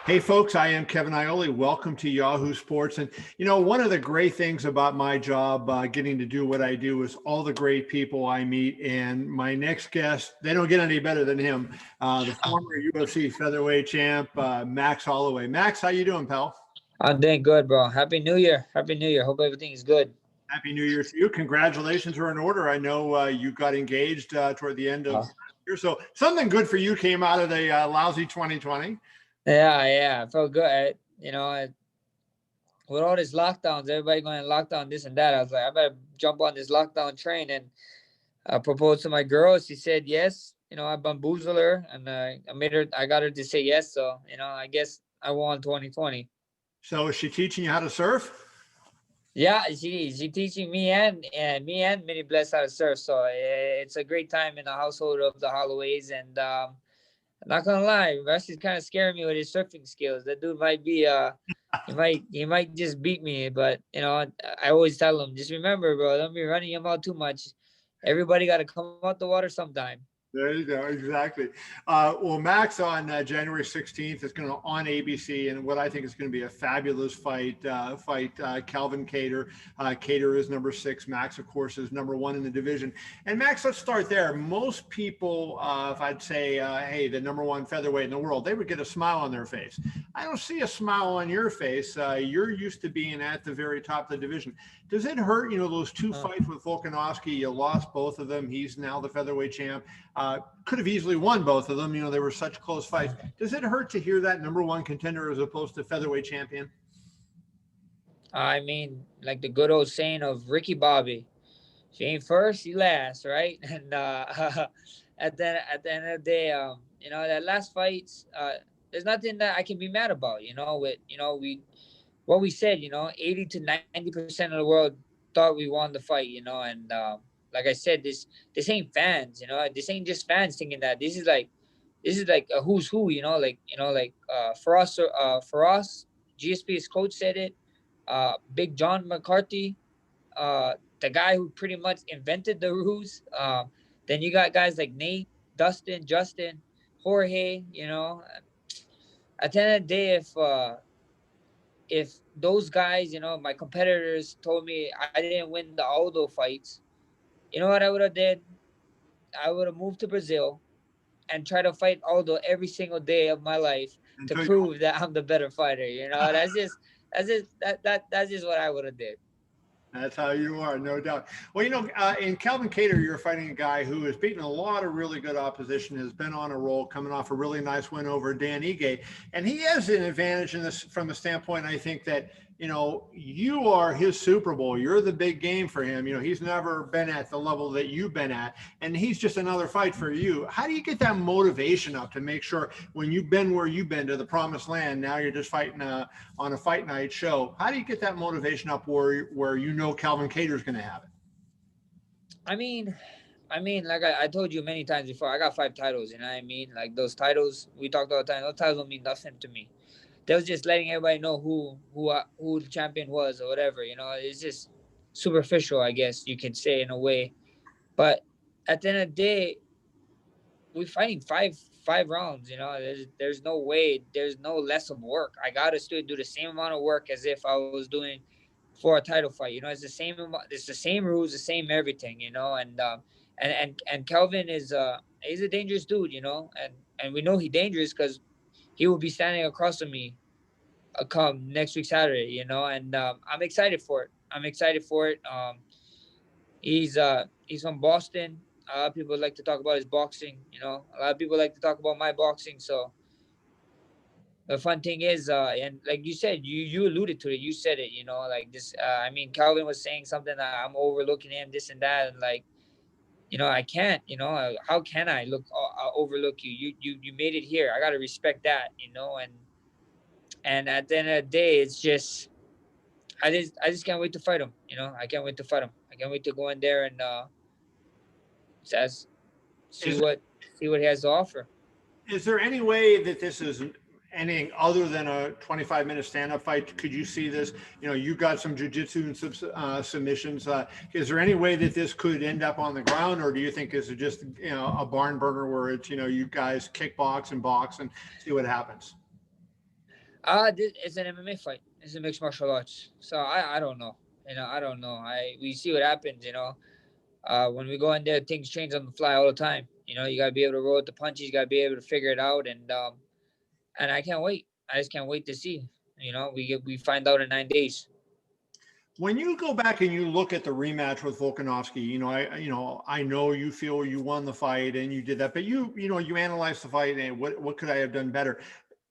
Hey folks, I am Kevin Iole. Welcome to Yahoo Sports. And one of the great things about my job, getting to do what I do, is all the great people I meet. And my next guest, they don't get any better than him, the former UFC featherweight champ, Max Holloway. Max, how you doing, pal? I'm doing good, bro. Happy New Year. Happy New Year. Hope everything is good. Happy New Year to you. Congratulations are in order. I know you got engaged toward the end of the year. So something good for you came out of the lousy 2020. Yeah. I felt good. With all these lockdowns, everybody going in lockdown, this and that. I was like, I better jump on this lockdown train and propose to my girl. She said yes. I bamboozled her and I got her to say yes. So, I guess I won 2020. So is she teaching you how to surf? Yeah, she teaching me and Mini Bless how to surf. So it's a great time in the household of the Holloways. And I'm not gonna lie, Rusty's kind of scaring me with his surfing skills. That dude might be he might just beat me. But I always tell him, just remember, bro, don't be running him out too much. Everybody got to come out the water sometime. There you go. Exactly. Well, Max on January 16th is going to on ABC, and what I think is going to be a fabulous fight. Calvin Kattar. Kattar is number 6. Max, of course, is number 1 in the division. And Max, let's start there. Most people, if I'd say, hey, the number 1 featherweight in the world, they would get a smile on their face. I don't see a smile on your face. You're used to being at the very top of the division. Does it hurt? Those 2 fights with Volkanovski, you lost both of them. He's now the featherweight champ. Could have easily won both of them. They were such close fights. Does it hurt to hear that number 1 contender as opposed to featherweight champion? I mean, like the good old saying of Ricky Bobby, she ain't first, she last, right? And at the end of the day, that last fight, there's nothing that I can be mad about. What we said, 80 to 90% of the world thought we won the fight, and like I said, this ain't fans, this ain't just fans thinking that. This is like a who's who, for us, GSP's coach said it, Big John McCarthy, the guy who pretty much invented the ruse. Then you got guys like Nate, Dustin, Justin, Jorge. At the end of the day, if those guys, my competitors told me I didn't win the Aldo fights, you know what I would have did? I would have moved to Brazil and try to fight Aldo every single day of my life to prove that I'm the better fighter. That's just what I would have did. That's how you are, no doubt. Well, in Calvin Kattar, you're fighting a guy who has beaten a lot of really good opposition, has been on a roll, coming off a really nice win over Dan Ige. And he has an advantage in this from the standpoint, I think, that, you are his Super Bowl. You're the big game for him. He's never been at the level that you've been at, and he's just another fight for you. How do you get that motivation up to make sure when you've been where you've been to the promised land, now you're just fighting on a fight night show? How do you get that motivation up where Calvin Kattar is going to have it? I mean, like I told you many times before, I got 5 titles. You know what I mean? Like those titles we talked all the time. Those titles don't mean nothing to me. They was just letting everybody know who the champion was or whatever. It's just superficial, I guess you could say in a way. But at the end of the day, we're fighting five rounds. There's no way. There's no less of work. I gotta still do the same amount of work as if I was doing for a title fight. It's the same. It's the same rules, the same everything. And Kelvin is he's a dangerous dude. And we know he's dangerous because he will be standing across from me come next week Saturday. And I'm excited for it. He's from Boston. A lot of people like to talk about his boxing. A lot of people like to talk about my boxing. So the fun thing is, and like you said, you alluded to it. You said it. Like this. Calvin was saying something that I'm overlooking him, this and that, and like, I can't. How can I overlook you? You made it here. I gotta respect that. And at the end of the day, it's just I just can't wait to fight him. I can't wait to fight him. I can't wait to go in there and just see what he has to offer. Is there any way that this is anything other than a 25-minute stand-up fight? Could you see this? You got some jiu-jitsu and submissions. Is there any way that this could end up on the ground, or do you think this is just a barn burner where it's you guys kickbox and box and see what happens? It's an MMA fight. It's a mixed martial arts. So I don't know. I don't know. We see what happens. When we go in there, things change on the fly all the time. You gotta be able to roll with the punches. You gotta be able to figure it out. And I can't wait. I just can't wait to see. We find out in 9 days. When you go back and you look at the rematch with Volkanovski, I know you feel you won the fight and you did that, but you analyze the fight and what could I have done better?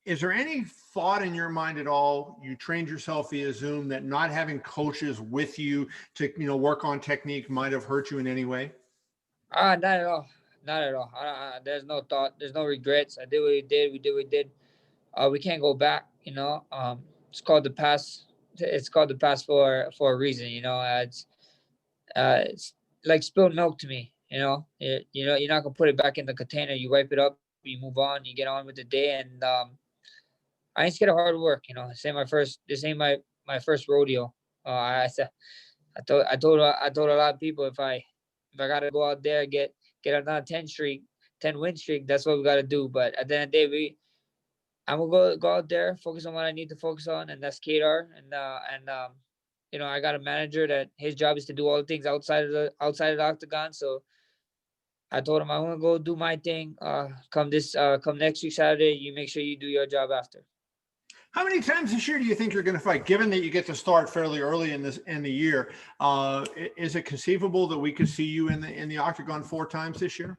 Is there any thought in your mind at all? You trained yourself via Zoom, that not having coaches with you to work on technique might have hurt you in any way? Not at all. Not at all. There's no thought. There's no regrets. I did what we did. We did what we did. We can't go back. It's called the past. It's called the past for a reason. It's like spilled milk to me. You're not gonna put it back in the container. You wipe it up. You move on. You get on with the day. And I ain't scared of hard work. This ain't my first rodeo. I said I told a lot of people, if I gotta go out there, get another 10 win streak, that's what we gotta do. But at the end of the day, I'm gonna go out there, focus on what I need to focus on, and that's Kadar. I got a manager that his job is to do all the things outside of the octagon. So I told him I want to go do my thing. Come next week Saturday, you make sure you do your job after. How many times this year do you think you're going to fight? Given that you get to start fairly early in the year, is it conceivable that we could see you in the octagon 4 times this year?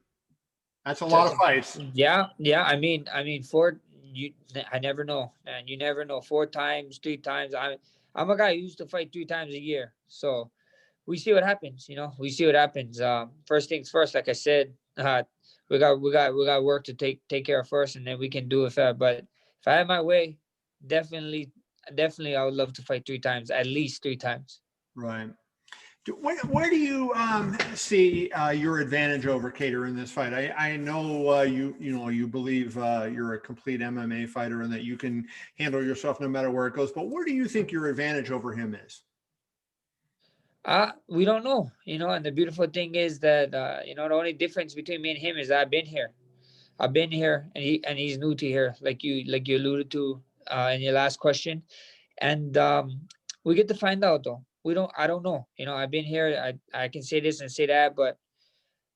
That's a lot of fights. Yeah. Four. I never know, man. You never know. 4 times, 3 times. I'm a guy who used to fight 3 times a year. So we see what happens. We see what happens. First things first. Like I said, we got work to take care of first, and then we can do it fair. But if I had my way, definitely, definitely, I would love to fight 3 times, at least 3 times. Right. Where do you see your advantage over Kattar in this fight? I know you believe you're a complete MMA fighter and that you can handle yourself no matter where it goes. But where do you think your advantage over him is? We don't know, and the beautiful thing is that the only difference between me and him is that I've been here, and he's new to here, like you alluded to in your last question. And we get to find out, though. I don't know. I've been here. I can say this and say that, but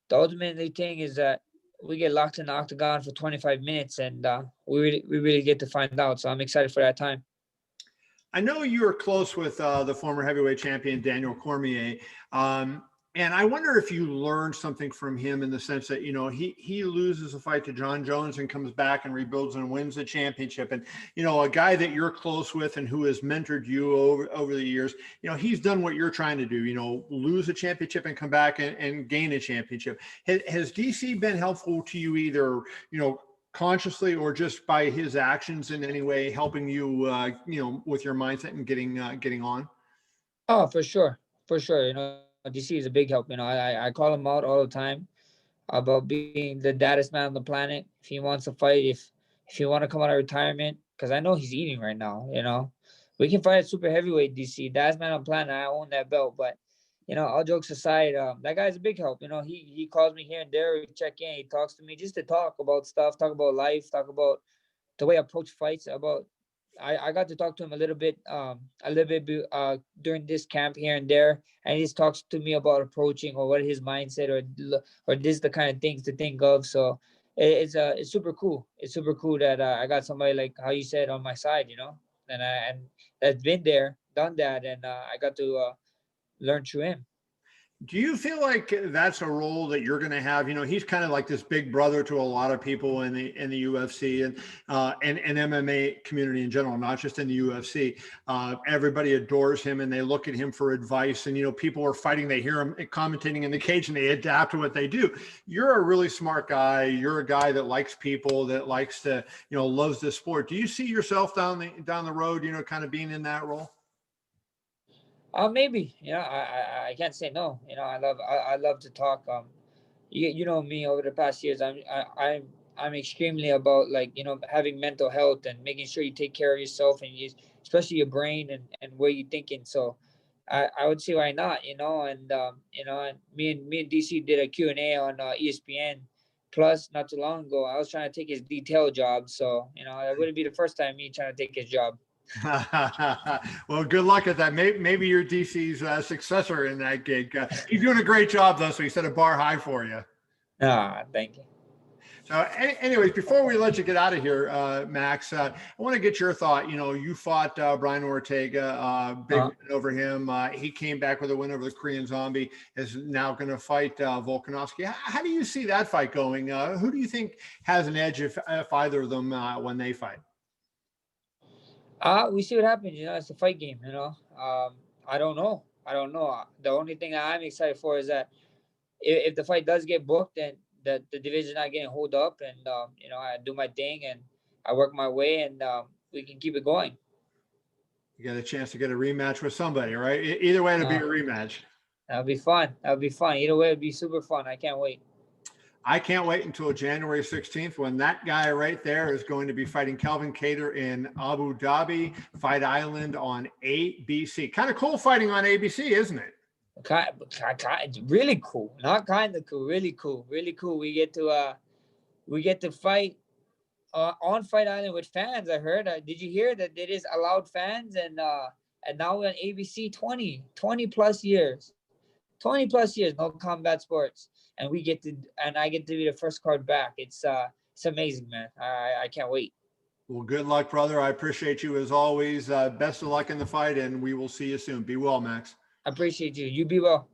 the ultimately thing is that we get locked in the octagon for 25 minutes, and we really get to find out. So I'm excited for that time. I know you were close with the former heavyweight champion Daniel Cormier, and I wonder if you learned something from him in the sense that he loses a fight to John Jones and comes back and rebuilds and wins the championship, and a guy that you're close with and who has mentored you over the years, he's done what you're trying to do, lose a championship and come back and gain a championship. Has DC been helpful to you either consciously or just by his actions in any way, helping you with your mindset and getting on? Oh, for sure, for sure. DC is a big help. I call him out all the time about being the baddest man on the planet. If he wants to fight, if he want to come out of retirement, because I know he's eating right now. We can fight at super heavyweight. DC, baddest man on the planet. I own that belt, but all jokes aside, that guy's a big help. He calls me here and there. We check in. He talks to me just to talk about stuff, talk about life, talk about the way I approach fights. I got to talk to him a little bit during this camp here and there, and he just talks to me about approaching or what his mindset or this the kind of things to think of. So it's super cool. It's super cool that I got somebody like how you said on my side, and that's been there, done that, and I got to learn through him. Do you feel like that's a role that you're going to have? He's kind of like this big brother to a lot of people in the UFC and MMA community in general, not just in the UFC. Everybody adores him and they look at him for advice. And people are fighting. They hear him commentating in the cage and they adapt to what they do. You're a really smart guy. You're a guy that likes people, that likes to loves this sport. Do you see yourself down the road, kind of being in that role? Maybe. I can't say no. I love to talk. You know me over the past years. I'm extremely about having mental health and making sure you take care of yourself and especially your brain and where you're thinking. So I would say why not. And me and DC did a Q&A on ESPN Plus, not too long ago, I was trying to take his detail job. So, it wouldn't be the first time me trying to take his job. Well, good luck at that. Maybe you're DC's successor in that gig. He's doing a great job, though, so he set a bar high for you. Thank you. So, anyways, before we let you get out of here, Max, I want to get your thought. You fought Brian Ortega, big win over him. He came back with a win over the Korean Zombie. Is now going to fight Volkanovski. How do you see that fight going? Who do you think has an edge if either of them when they fight? We see what happens. It's a fight game. I don't know. The only thing that I'm excited for is that if the fight does get booked, then the division not getting hold up, and I do my thing and I work my way, and we can keep it going. You got a chance to get a rematch with somebody, right? Either way, it'll be a rematch. That'll be fun. Either way, it'll be super fun. I can't wait. I can't wait until January 16th when that guy right there is going to be fighting Calvin Kattar in Abu Dhabi, Fight Island on ABC. Kind of cool fighting on ABC, isn't it? Really cool. Not kind of cool. Really cool. Really cool. We get to fight on Fight Island with fans. I heard. Did you hear that it is allowed fans? And now we're on ABC 20 plus years. 20 plus years, no combat sports. And I get to be the first card back. It's amazing, man. I can't wait. Well, good luck, brother. I appreciate you as always. Best of luck in the fight, and we will see you soon. Be well, Max. I appreciate you. You be well.